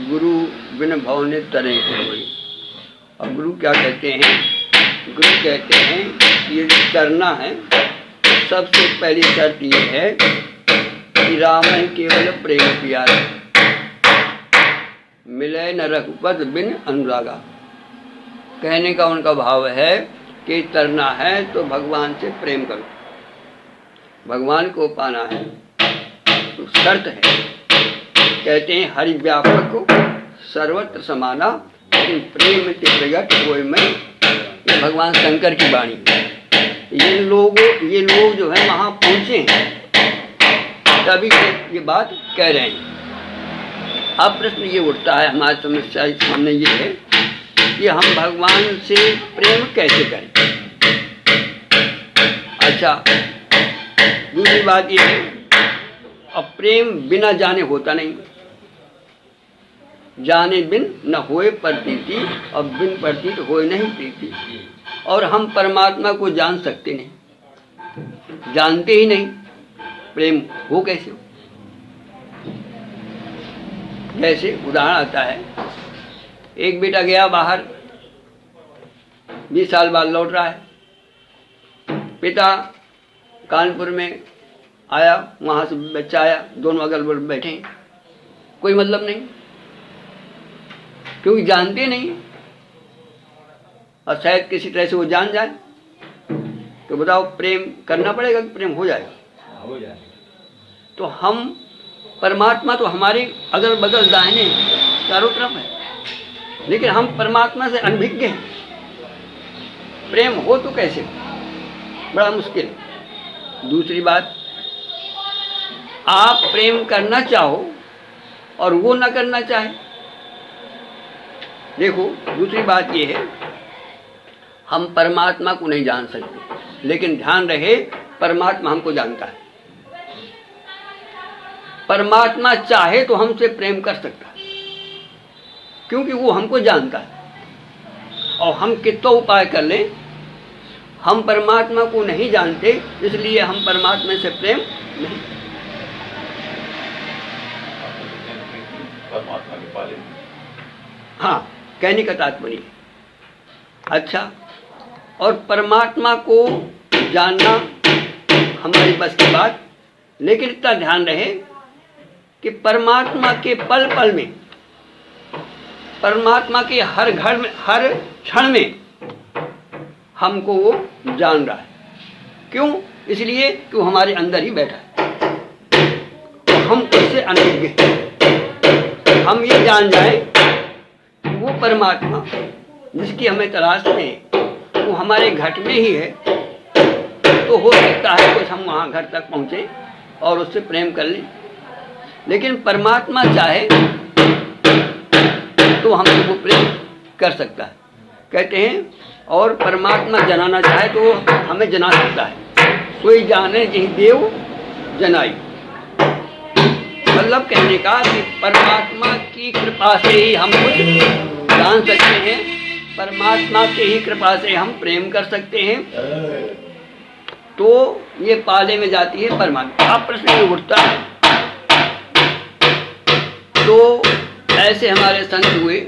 गुरु बिन भवने तरे होई। अब गुरु क्या कहते हैं? गुरु कहते हैं कि ये जो करना है, सबसे पहली शर्त ये है कि राम है केवल प्रेम प्यार, मिले न रघुपत बिन अनुरागा। कहने का उनका भाव है कि तरना है तो भगवान से प्रेम करो, भगवान को पाना है तो शर्त है। कहते हैं हरि व्यापक को सर्वत्र समाना, लेकिन प्रेम के प्रगट होए में, ये भगवान शंकर की वाणी है। ये लोग जो है वहाँ पहुँचे हैं तभी ये बात कह रहे हैं। अब प्रश्न ये उठता है, हमारी समस्या सामने ये है कि हम भगवान से प्रेम कैसे करें। अच्छा, दूसरी बात ये है, अब प्रेम बिना जाने होता नहीं, जाने बिन न होए प्रतीति और बिन प्रतीत होए नहीं प्रीति। और हम परमात्मा को जान सकते नहीं, जानते ही नहीं, प्रेम हो कैसे हो। जैसे उदाहरण आता है, एक बेटा गया बाहर, 20 साल बाद लौट रहा है, पिता कानपुर में आया, वहाँ से बच्चा आया, दोनों अगल बगल बैठे हैं, कोई मतलब नहीं, क्योंकि जानते नहीं। और शायद किसी तरह से वो जान जाए तो बताओ प्रेम करना पड़ेगा कि प्रेम हो जाएगा? हो जाएगा। तो हम परमात्मा तो हमारे अगल बगल दाहिने चारों तरफ है, लेकिन हम परमात्मा से अनभिज्ञ हैं, प्रेम हो तो कैसे? बड़ा मुश्किल। दूसरी बात, आप प्रेम करना चाहो और वो ना करना चाहे। देखो, दूसरी बात ये है, हम परमात्मा को नहीं जान सकते, लेकिन ध्यान रहे परमात्मा हमको जानता है। परमात्मा चाहे तो हमसे प्रेम कर सकता है, क्योंकि वो हमको जानता है। और हम कितना उपाय कर लें, हम परमात्मा को नहीं जानते, इसलिए हम परमात्मा से प्रेम नहीं। परमात्मा के पाले। हाँ, कहने का तात्पर्य। अच्छा, और परमात्मा को जानना हमारी बस की बात, लेकिन इतना ध्यान रहे कि परमात्मा के पल पल में, परमात्मा के हर घर में, हर क्षण में हमको वो जान रहा है। क्यों? इसलिए कि वो हमारे अंदर ही बैठा है, तो हम उससे अनभिज्ञ हैं। हम ये जान जाए कि वो परमात्मा जिसकी हमें तलाश में, वो हमारे घट में ही है, तो हो सकता है कुछ हम वहाँ घर तक पहुँचे और उससे प्रेम कर लें। लेकिन परमात्मा चाहे तो हमसे वो प्रेम कर सकता है। कहते हैं, और परमात्मा जनाना चाहे तो हमें जना सकता है। कोई जाने जही देव जनाई। मतलब कहने का कि परमात्मा की कृपा से ही हम कुछ जान सकते हैं, परमात्मा की ही कृपा से हम प्रेम कर सकते हैं। तो ये पाले में जाती है परमात्मा। अब प्रश्न ये उठता है, तो ऐसे हमारे संत हुए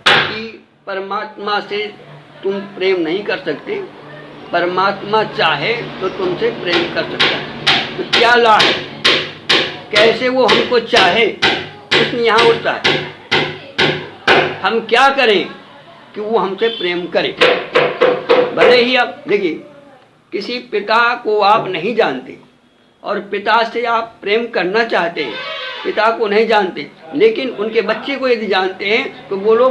कि परमात्मा से तुम प्रेम नहीं कर सकते, परमात्मा चाहे तो तुमसे प्रेम कर सकता है। तो क्या लाभ है, कैसे वो हमको चाहे, प्रश्न यहाँ उठता है। हम क्या करें कि वो हमसे प्रेम करे? भले ही आप देखिए, किसी पिता को आप नहीं जानते और पिता से आप प्रेम करना चाहते हैं, पिता को नहीं जानते, लेकिन उनके बच्चे को यदि जानते हैं तो बोलो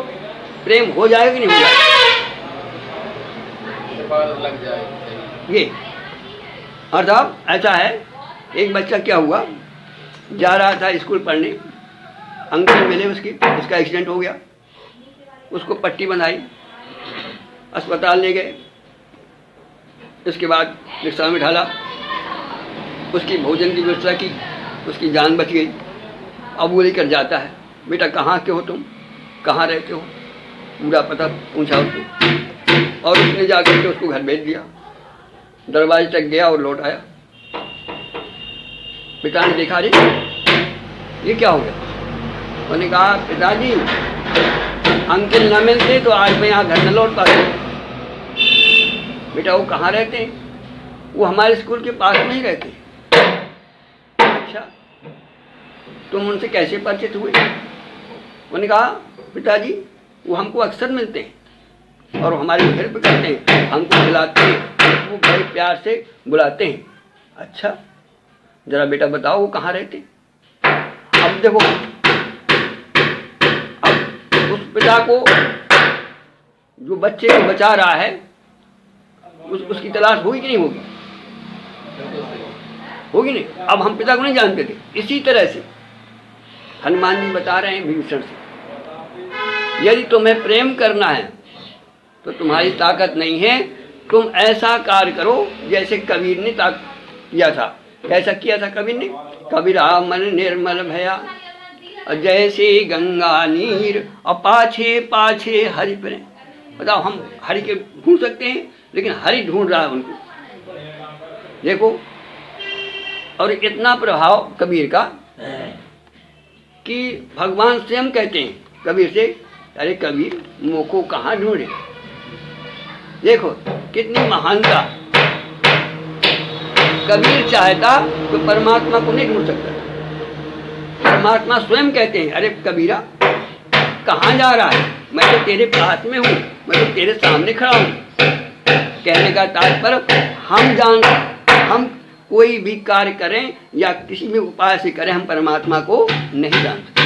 प्रेम हो जाएगा कि नहीं हो जाएगा? लग जाएगा। ये अर्थात ऐसा है, एक बच्चा क्या हुआ, जा रहा था स्कूल पढ़ने, अंकल मिले उसका एक्सीडेंट हो गया, उसको पट्टी बनाई, अस्पताल ले गए, इसके बाद रिक्शा में ढाला, उसकी भोजन की व्यवस्था की, उसकी जान बच गई। अब वो लेकर जाता है, बेटा कहाँ के हो तुम, कहाँ रहते हो, पूरा पता पूछा उसको, और उसने जाकर के उसको घर भेज दिया। दरवाजे तक गया और लौट आया। पिता ने देखा, अरे ये क्या हो गया, उन्होंने कहा पिताजी अंकल न मिलते तो आज मैं यहाँ घर न लौट पाता। बेटा वो कहाँ रहते हैं? वो हमारे स्कूल के पास में ही रहते हैं। अच्छा, तुम उनसे कैसे परिचित हुए? उन्होंने कहा पिताजी वो हमको अक्सर मिलते हैं और हमारी हेल्प करते हैं, हमको बुलाते हैं, वो बड़े प्यार से बुलाते हैं। अच्छा, जरा बेटा बताओ वो कहाँ रहते? अब देखो, अब उस पिता को जो बच्चे को बचा रहा है उसकी तलाश होगी कि नहीं होगी? होगी नहीं। अब हम पिता को नहीं जानते थे। इसी तरह से हनुमान जी बता रहे हैं विभीषण से, यदि तुम्हें प्रेम करना है तो तुम्हारी ताकत नहीं है, तुम ऐसा कार्य करो जैसे कबीर ने किया था। कैसा किया था कबीर ने? कबीरा मन निर्मल भया जैसे गंगा नीर और पाछे पाछे हरि प्रेम। बताओ, हम हरि के ढूंढ सकते हैं, लेकिन हरि ढूंढ रहा है उनको। देखो, और इतना प्रभाव कबीर का कि भगवान स्वयं कहते हैं कबीर से, अरे कबीर मोको कहाँ ढूंढे। देखो कितनी महानता। कबीर चाहता तो परमात्मा को नहीं ढूंढ सकता। परमात्मा स्वयं कहते हैं, अरे कबीरा कहाँ जा रहा है? मैं तो तेरे पास में हूँ, मैं तो तेरे सामने खड़ा हूँ। कहने का तात्पर्य हम कोई भी कार्य करें या किसी भी उपाय से करें, हम परमात्मा को नहीं जान सकते।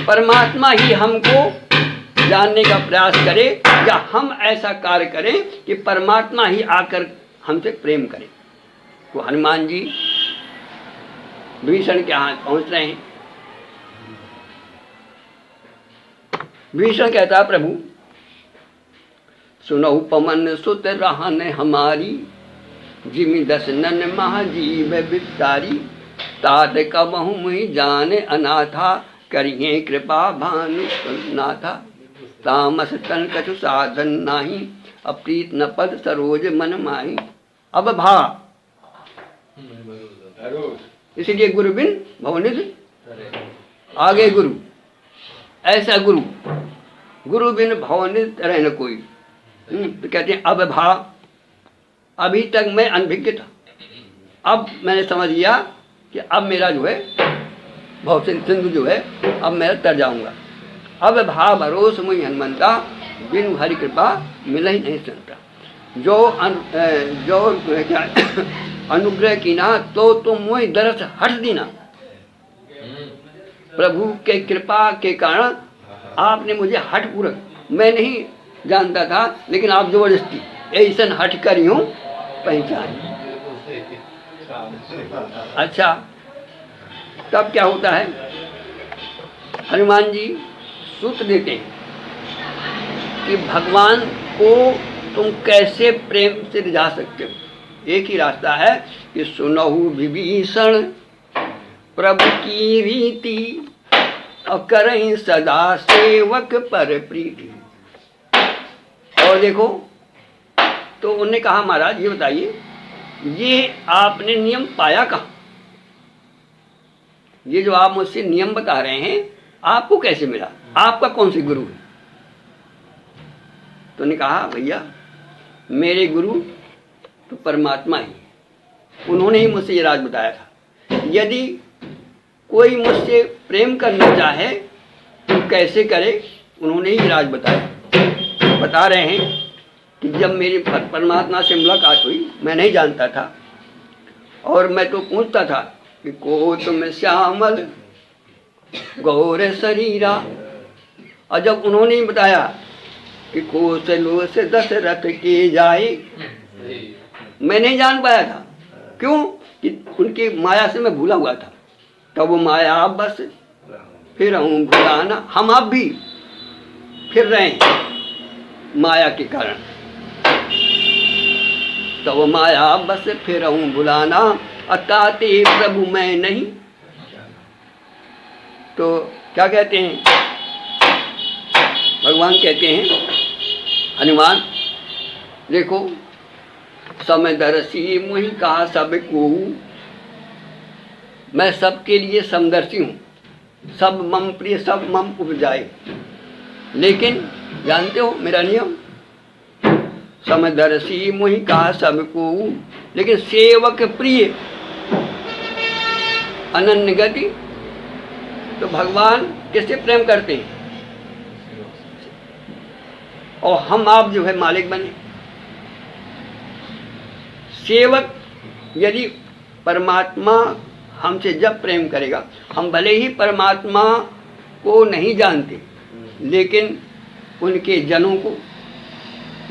परमात्मा ही हमको जानने का प्रयास करे या हम ऐसा कार्य करें कि परमात्मा ही आकर हमसे प्रेम करे। तो हनुमान जी विभीषण के यहाँ पहुंच रहे हैं। विभीषण कहता, प्रभु सुनऊ पवन सुत रहन हमारी, जिमि दशनन महाजीव विस्तारी, तात कबहु मुहि जान अनाथा, करिए कृपा भानुनाथा, तामस तन कछु साधन नाही, अप्रीत न पद सरोज मन माही। अब भा, इसलिए गुरु बिन भवनिधि, आगे गुरु, ऐसा गुरु, गुरु बिन भवनिधि रहे न कोई। तो कहते हैं अब भा, अभी तक मैं अनभिज्ञ था, अब मैंने समझ लिया कि अब मेरा जो है भव सिंधु जो है अब मैं तर जाऊंगा। अब भा भरोस मुझ हनुमंता, बिनु हरि कृपा मिल ही नहीं सुनता। जो क्या अनुग्रह की ना तो तुम मुझ दरस हट दीना। प्रभु के कृपा के कारण आपने मुझे हठ पूर्वक, मैं नहीं जानता था लेकिन आप जबरदस्ती ऐसा हट कर यूं पहचान। अच्छा, तब क्या होता है? हनुमान जी सूत्र देते हैं कि भगवान को तुम कैसे प्रेम से रिझा सकते हो। एक ही रास्ता है कि सुनहु विभीषण प्रभु की रीति, और करें सदा सेवक पर प्रीति। और देखो, तो उन्होंने कहा महाराज ये बताइए, ये आपने नियम पाया कहाँ? ये जो आप मुझसे नियम बता रहे हैं आपको कैसे मिला? आपका कौन सी गुरु है? तो उन्होंने कहा भैया मेरे गुरु तो परमात्मा ही, उन्होंने ही मुझसे ये राज बताया था। यदि कोई मुझसे प्रेम करना चाहे तो कैसे करे, उन्होंने ही राज बताया। बता रहे हैं कि जब मेरी परमात्मा से मुलाकात हुई, मैं नहीं जानता था और मैं तो पूछता था कि को तुम श्यामल गौर शरीरा, और जब उन्होंने ही बताया कि कौशलो से दशरथ के जाए, मैं नहीं जान पाया था। क्यों? कि उनकी माया से मैं भूला हुआ था। तब वो माया आप बस फिर हूँ भुलाना, हम आप भी फिर रहे हैं माया के कारण। तब वो माया बस फिर हूँ भुलाना, अताते प्रभु मैं नहीं। तो क्या कहते हैं भगवान? कहते हैं हनुमान देखो, समदर्शी मुहि कहा सब को, मैं सबके लिए समदर्शी हूँ। सब मम प्रिय सब मम उपजाए। लेकिन जानते हो मेरा नियम, समदर्शी मुहि का सबको, लेकिन सेवक प्रिय अनन्य गति। तो भगवान किससे प्रेम करते हैं? और हम आप जो है मालिक बने। सेवक यदि परमात्मा हमसे जब प्रेम करेगा, हम भले ही परमात्मा को नहीं जानते, लेकिन उनके जनों को,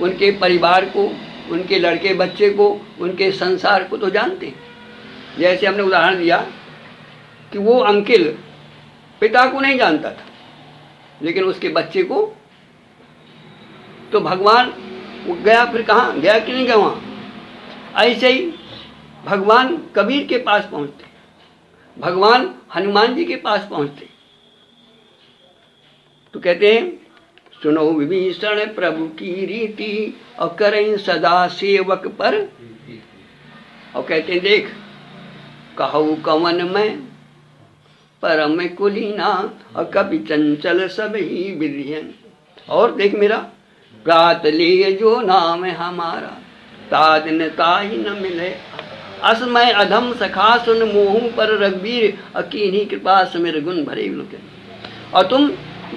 उनके परिवार को, उनके लड़के बच्चे को, उनके संसार को तो जानते हैं। जैसे हमने उदाहरण दिया कि वो अंकिल पिता को नहीं जानता था, लेकिन उसके बच्चे को तो भगवान वो गया। फिर कहाँ गया कि नहीं गया वहाँ? ऐसे ही भगवान कबीर के पास पहुँचते, भगवान हनुमान जी के पास पहुँचते तो कहते हैं सुनो विभीषण प्रभु की रीति और करें सदा सेवक पर। और कहते हैं देख कहू कवन में परम कुलीना और कभी चंचल सब ही विधियन। और देख मेरा प्रात लिए जो नाम है हमारा, ताज न ताही न मिले। असमय अधम सखा सुन मोहू पर रघुवीर, अकीनी कृपा समीर गुण भरे लोके। और तुम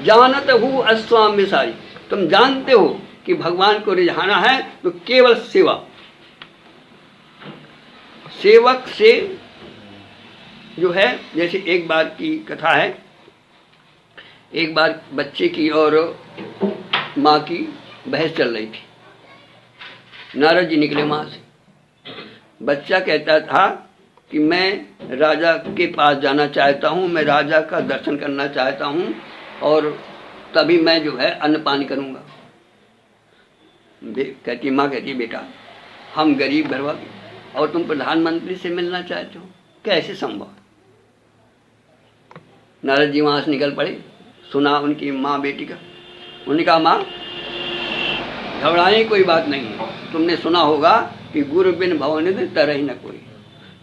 जानत हो अस्वाम विसारी, तुम जानते हो कि भगवान को रिझाना है तो केवल सेवा। सेवक से जो है, जैसे एक बार की कथा है, एक बार बच्चे की और माँ की बहस चल रही थी। नारद जी निकले वहाँ से। बच्चा कहता था कि मैं राजा के पास जाना चाहता हूँ, मैं राजा का दर्शन करना चाहता हूँ और तभी मैं जो है अन्न पानी करूँगा। कहती माँ कहती बेटा हम गरीब घर वाले और तुम प्रधानमंत्री से मिलना चाहते हो, कैसे संभव? नारद जी वहाँ से निकल पड़े। सुना उनकी माँ बेटी का। उन्होंने कहा माँ घबराने की कोई बात नहीं है, तुमने सुना होगा कि गुरु बिन भवन तरह ही न कोई।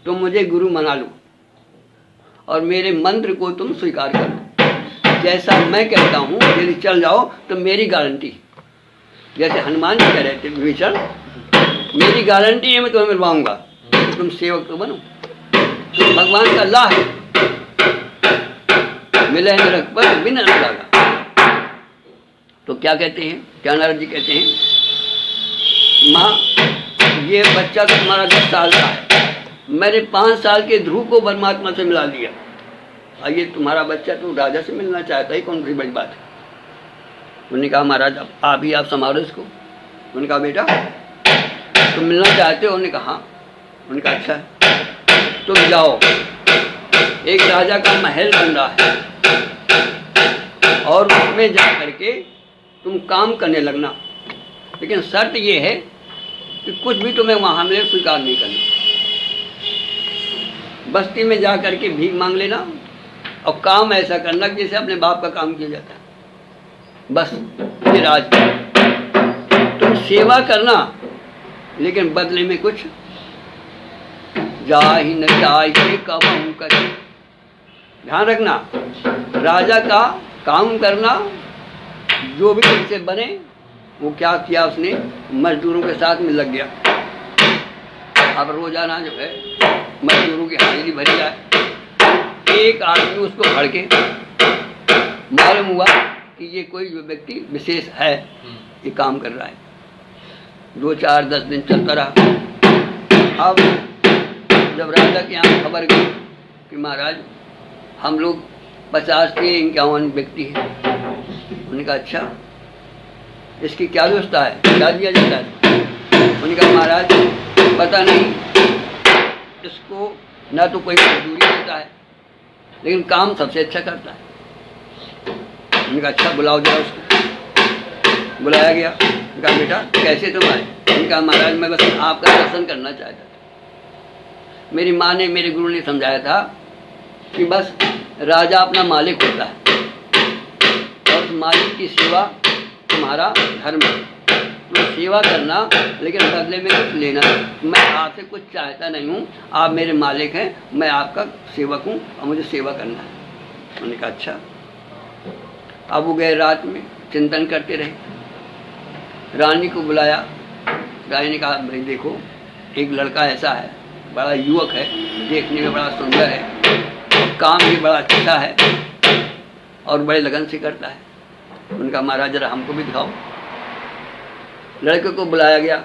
तुम मुझे गुरु मना लो और मेरे मंत्र को तुम स्वीकार करो। जैसा मैं कहता हूँ यदि चल जाओ तो मेरी गारंटी, जैसे हनुमान जी कह रहे थे विभीषण मेरी गारंटी है मैं तुम्हें मिलवाऊंगा, तुम सेवक तो बनो। तो भगवान का अल्लाह है, मिले न रख पर बिन लगा। तो क्या कहते हैं, क्या नारद जी कहते हैं माँ ये बच्चा तो तुम्हारा 10 साल का है, मैंने 5 साल के ध्रुव को परमात्मा से मिला दिया और ये तुम्हारा बच्चा तो राजा से मिलना चाहता है, कौन सी बड़ी बात है? उन्होंने कहा महाराज आप ही आप संभालो इसको। उन्होंने कहा बेटा तुम मिलना चाहते हो? उन्होंने कहा हाँ। उन्होंने कहा अच्छा तुम जाओ, एक राजा का महल बन रहा है और उसमें जा करके तुम काम करने लगना, लेकिन शर्त ये है कि कुछ भी तुम्हें वहाँ मिले स्वीकार नहीं करना। बस्ती में जा करके भीख मांग लेना और काम ऐसा करना जैसे अपने बाप का काम किया जाता है। बस ये राज। तुम सेवा करना लेकिन बदले में कुछ जा ही न चाहिए कबहू करे। ध्यान रखना, राजा का काम करना, जो भी तुमसे बने। वो क्या किया उसने, मजदूरों के साथ में लग गया। अब रोजाना जो है मजदूरों की हाजिरी भरी जाए। एक आदमी उसको भड़के, मालूम हुआ कि ये कोई व्यक्ति विशेष है, ये काम कर रहा है। 2, 4, 10 दिन चलता रहा। अब जब राजा के यहाँ खबर गई कि महाराज हम लोग 50 से 51 व्यक्ति हैं, उन्होंने कहा अच्छा इसकी क्या व्यवस्था है, क्या दिया जाता है? उन्होंने कहा महाराज पता नहीं, इसको ना तो कोई मजदूरी देता है लेकिन काम सबसे अच्छा करता है। उन्होंने कहा अच्छा बुलाओ जरा उसको। बुलाया गया। कहा बेटा कैसे तुम आए? उन्होंने कहा महाराज मैं बस आपका दर्शन करना चाहता था। मेरी माँ ने, मेरे गुरु ने समझाया था कि बस राजा अपना मालिक होता है और उस मालिक की सेवा तुम्हारा धर्म है, तो सेवा करना लेकिन बदले में कुछ लेना। मैं आपसे कुछ चाहता नहीं हूँ, आप मेरे मालिक हैं, मैं आपका सेवक हूँ और मुझे सेवा करना है। मैंने कहा अच्छा। अब वो गए, रात में चिंतन करते रहे, रानी को बुलाया। रानी ने कहा भाई देखो, एक लड़का ऐसा है, बड़ा युवक है, देखने में बड़ा सुंदर है, और काम भी बड़ा अच्छा है और बड़े लगन से करता है। उनका महाराज जरा हमको भी दिखाओ। लड़के को बुलाया गया।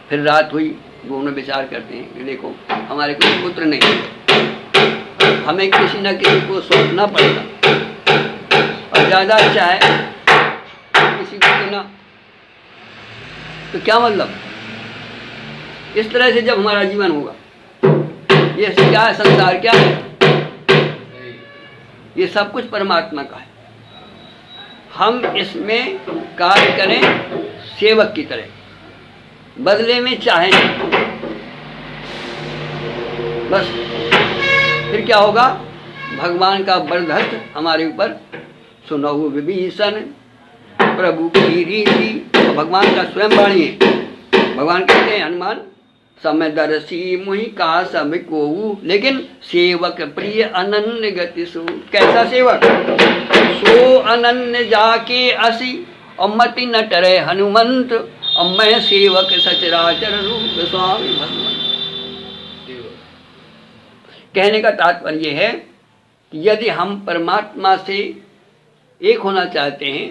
फिर रात हुई, दोनों विचार करते हैं कि देखो हमारे कोई पुत्र नहीं है, हमें किसी न किसी को सौंपना पड़ेगा, और ज़्यादा अच्छा है किसी को देना। तो क्या मतलब, इस तरह से जब हमारा जीवन होगा, ये क्या है, संसार क्या है, ये सब कुछ परमात्मा का है। हम इसमें कार्य करें सेवक की तरह, बदले में चाहें बस। फिर क्या होगा, भगवान का बरदस्त हमारे ऊपर। सुनहु विभीषण प्रभु की रीति, तो भगवान का स्वयं वाणी है। भगवान कहते हैं हनुमान, समय दर्शी मुहि का सब को, लेकिन सेवक प्रिय अनन्य गति सो। कैसा सेवक, सो अनन्य जाके असी और मति न टरे हनुमंत, और मैं सेवक सचराचर रूप स्वामी भगवान। कहने का तात्पर्य है कि यदि हम परमात्मा से एक होना चाहते हैं,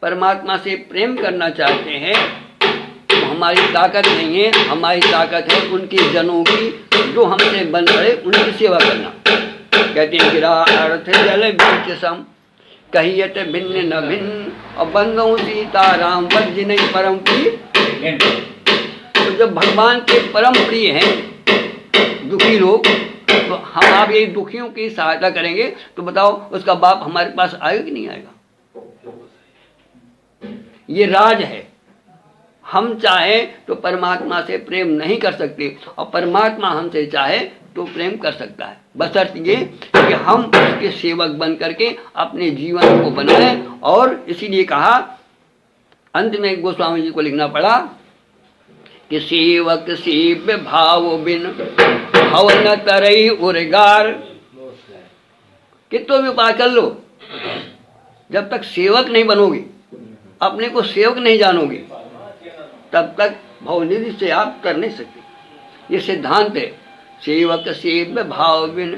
परमात्मा से प्रेम करना चाहते हैं, तो हमारी ताकत नहीं है, हमारी ताकत है उनके जनों की, जो हमसे बन पड़े उनकी सेवा करना। कहते हैं गिरा अर्थ जल बीच सम, कहियत भिन्न न भिन्न, और बंदों सीता राम वज्ज नहीं परम प्रिय। तो जब भगवान के परम प्रिय हैं दुखी लोग, तो हम आप ये दुखियों की सहायता करेंगे, तो बताओ उसका बाप हमारे पास आएगा कि नहीं आएगा। ये राज है। हम चाहें तो परमात्मा से प्रेम नहीं कर सकते, और परमात्मा हमसे चाहे तो प्रेम कर सकता है, बशर्ते ये कि हम उसके सेवक बन करके अपने जीवन को बनाएं। और इसीलिए कहा, अंत में गोस्वामी जी को लिखना पड़ा कि सेवक सेव्य भाव बिन भव न तरई उर्गार। कितो भी उपाय कर लो, जब तक सेवक नहीं बनोगे, अपने को सेवक नहीं जानोगे, तब तक भवनिधि से आप कर नहीं सकते। ये सिद्धांत है, सेवक सेव्य भाव बिन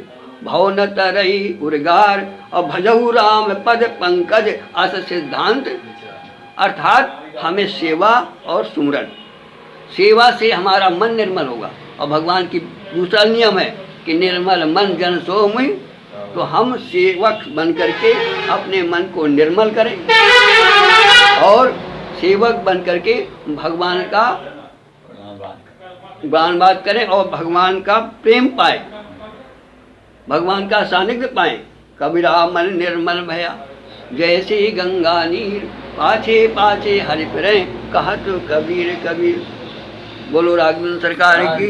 भव न तरई उर्गार, और भजहु राम पद पंकज अस सिद्धांत। अर्थात हमें सेवा और सुमरन, सेवा से हमारा मन निर्मल होगा। और भगवान की दूसरा नियम है कि निर्मल मन जन सो मुहि। तो हम सेवक बन करके अपने मन को निर्मल करें, और सेवक बन करके भगवान का गानबाद करें, और भगवान का प्रेम पाए, भगवान का सानिध्य पाए। कबीरा मन निर्मल भया, जैसे गंगा नीर, पाछे पाछे हरि फिरें, कहत कबीर कबीर। बोलो राघवेंद्र सरकार की।